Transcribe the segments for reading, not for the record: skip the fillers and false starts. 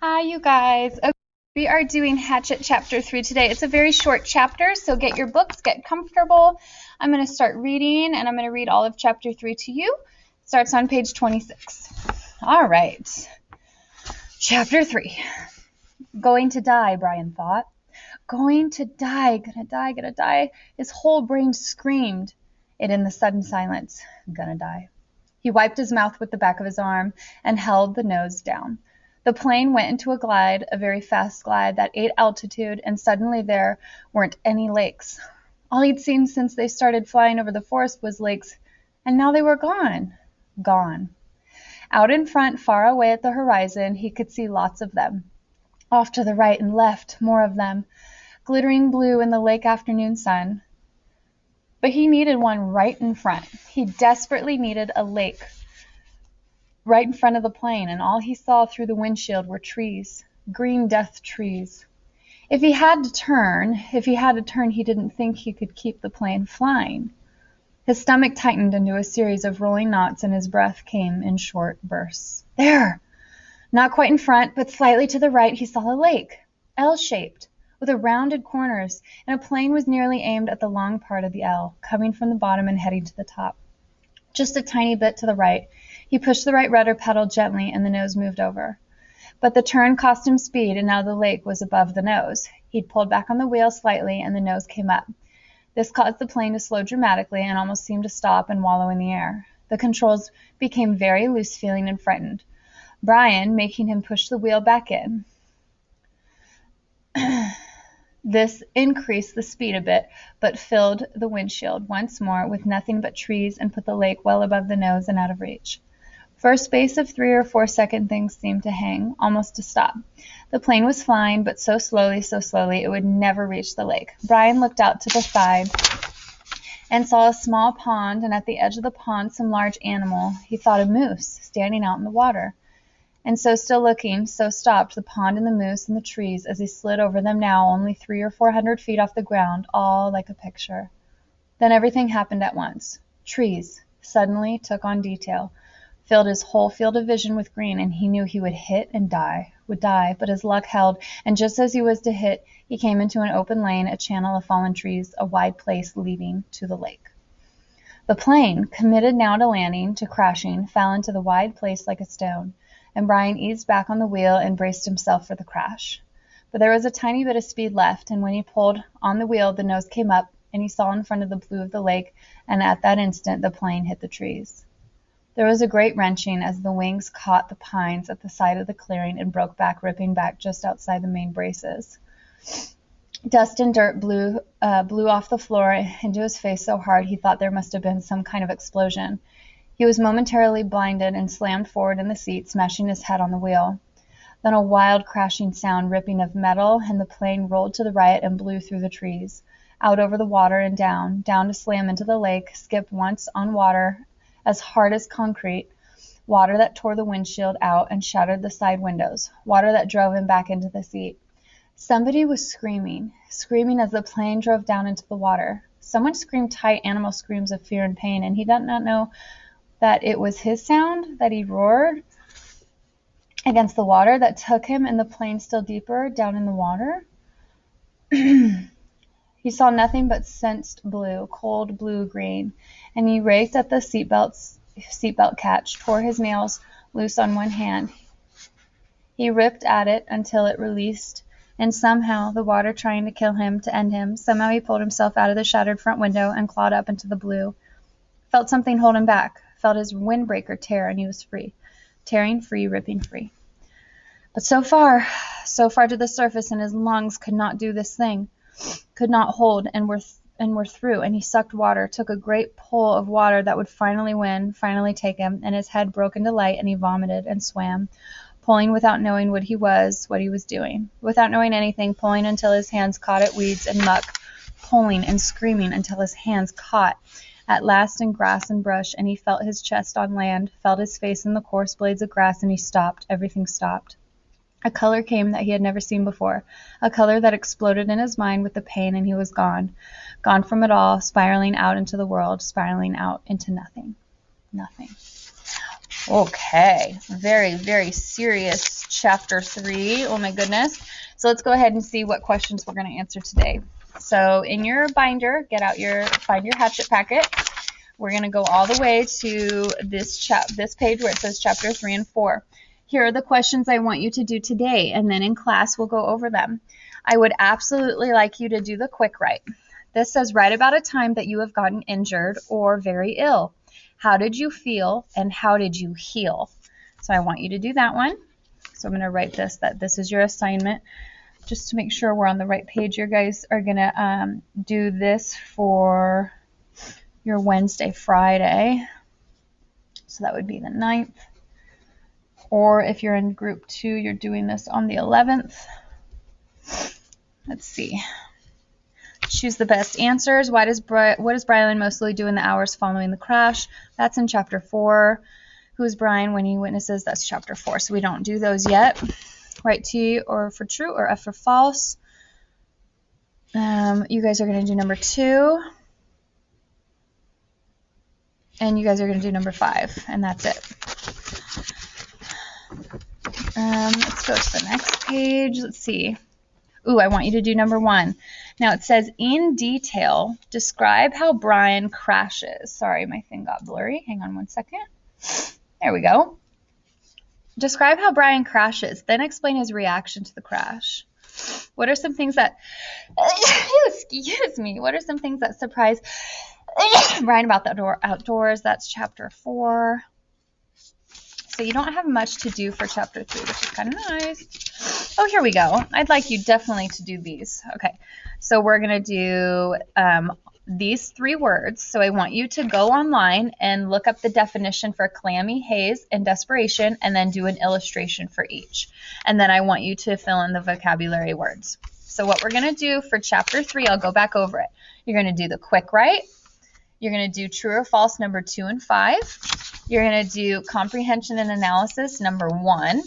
Hi, you guys. Okay, we are doing Hatchet Chapter 3 today. It's a very short chapter, so get your books, get comfortable. I'm going to start reading, and I'm going to read all of Chapter 3 to you. It starts on page 26. All right. Chapter 3. Going to die, Brian thought. Going to die, gonna die. His whole brain screamed it in the sudden silence. Gonna die. He wiped his mouth with the back of his arm and held the nose down. The plane went into a glide, a very fast glide that ate altitude, and suddenly there weren't any lakes. All he'd seen since they started flying over the forest was lakes, and now they were gone. Gone. Out in front, far away at the horizon, he could see lots of them. Off to the right and left, more of them, glittering blue in the late afternoon sun. But he needed one right in front. He desperately needed a lake right in front of the plane, and all he saw through the windshield were trees, green death trees. If he had to turn, he didn't think he could keep the plane flying. His stomach tightened into a series of rolling knots, and his breath came in short bursts. There! Not quite in front, but slightly to the right, he saw a lake, L-shaped, with rounded corners, and a plane was nearly aimed at the long part of the L, coming from the bottom and heading to the top. Just a tiny bit to the right. He pushed the right rudder pedal gently, and the nose moved over. But the turn cost him speed, and now the lake was above the nose. He'd pulled back on the wheel slightly, and the nose came up. This caused the plane to slow dramatically and almost seemed to stop and wallow in the air. The controls became very loose-feeling and frightened, Brian making him push the wheel back in. This increased the speed a bit, but filled the windshield once more with nothing but trees and put the lake well above the nose and out of reach. For a space of 3 or 4 seconds things seemed to hang, almost to stop. The plane was flying, but so slowly, it would never reach the lake. Brian looked out to the side and saw a small pond, and at the edge of the pond some large animal, he thought a moose, standing out in the water. And so still looking, so stopped the pond and the moose and the trees as he slid over them now only 300 or 400 feet off the ground, all like a picture. Then everything happened at once. Trees suddenly took on detail, filled his whole field of vision with green, and he knew he would hit and would die, but his luck held, and just as he was to hit, he came into an open lane, a channel of fallen trees, a wide place leading to the lake. The plane, committed now to landing, to crashing, fell into the wide place like a stone, and Brian eased back on the wheel and braced himself for the crash. But there was a tiny bit of speed left, and when he pulled on the wheel, the nose came up, and he saw in front of the blue of the lake, and at that instant the plane hit the trees. There was a great wrenching as the wings caught the pines at the side of the clearing and broke back, ripping back just outside the main braces. Dust and dirt blew off the floor into his face so hard he thought there must have been some kind of explosion. He was momentarily blinded and slammed forward in the seat, smashing his head on the wheel. Then a wild crashing sound, ripping of metal, and the plane rolled to the right and blew through the trees, out over the water and down to slam into the lake, skipped once on water as hard as concrete, water that tore the windshield out and shattered the side windows, water that drove him back into the seat. Somebody was screaming as the plane drove down into the water. Someone screamed tight animal screams of fear and pain, and he did not know that it was his sound, that he roared against the water that took him and the plane still deeper down in the water. He saw nothing but sensed blue, cold blue-green, and he raked at the seatbelt catch, tore his nails loose on one hand. He ripped at it until it released, and somehow, the water trying to kill him, to end him, somehow he pulled himself out of the shattered front window and clawed up into the blue. Felt something hold him back, felt his windbreaker tear, and he was free. Tearing free, ripping free. But so far to the surface, and his lungs could not do this thing, could not hold, and were through, and he sucked water, took a great pull of water that would finally win, finally take him, and his head broke into light, and he vomited and swam, pulling without knowing what he was doing, without knowing anything, pulling until his hands caught at weeds and muck, pulling and screaming until his hands caught at last in grass and brush, and he felt his chest on land, felt his face in the coarse blades of grass, and he stopped. Everything stopped. A color came that he had never seen before, a color that exploded in his mind with the pain, and he was gone from it all, spiraling out into the world, spiraling out into nothing. Okay, very, very serious chapter 3. Oh my goodness. So let's go ahead and see what questions we're going to answer today. So in your binder, find your Hatchet packet. We're going to go all the way to this page where it says chapter 3 and 4. Here are the questions I want you to do today, and then in class we'll go over them. I would absolutely like you to do the quick write. This says, write about a time that you have gotten injured or very ill. How did you feel and how did you heal? So I want you to do that one. So I'm going to write that this is your assignment. Just to make sure we're on the right page, you guys are going to do this for your Wednesday, Friday. So that would be the 9th. Or if you're in group 2, you're doing this on the 11th. Let's see. Choose the best answers. What does Brylan mostly do in the hours following the crash? That's in chapter 4. Who is Brian when he witnesses? That's chapter 4. So we don't do those yet. Write T or for true or F for false. You guys are going to do number 2. And you guys are going to do number 5. And that's it. Let's go to the next page. Let's see. Ooh, I want you to do number 1. Now it says, in detail, describe how Brian crashes. Sorry, my thing got blurry. Hang on one second. There we go. Describe how Brian crashes, then explain his reaction to the crash. What are some things that, excuse me, what are some things that surprise Brian about the outdoors? That's chapter 4. So you don't have much to do for chapter 3, which is kind of nice. Oh, here we go. I'd like you definitely to do these. Okay, so we're going to do these 3 words. So I want you to go online and look up the definition for clammy, haze, and desperation, and then do an illustration for each. And then I want you to fill in the vocabulary words. So what we're going to do for chapter 3, I'll go back over it. You're going to do the quick write. You're going to do true or false number 2 and 5. You're going to do comprehension and analysis number 1.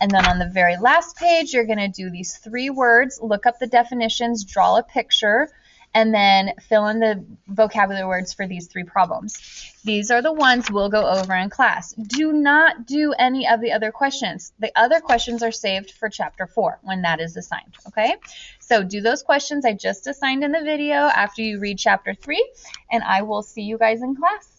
And then on the very last page, you're going to do these 3 words, look up the definitions, draw a picture, and then fill in the vocabulary words for these 3 problems. These are the ones we'll go over in class. Do not do any of the other questions. The other questions are saved for chapter 4 when that is assigned, okay? So do those questions I just assigned in the video after you read chapter 3, and I will see you guys in class.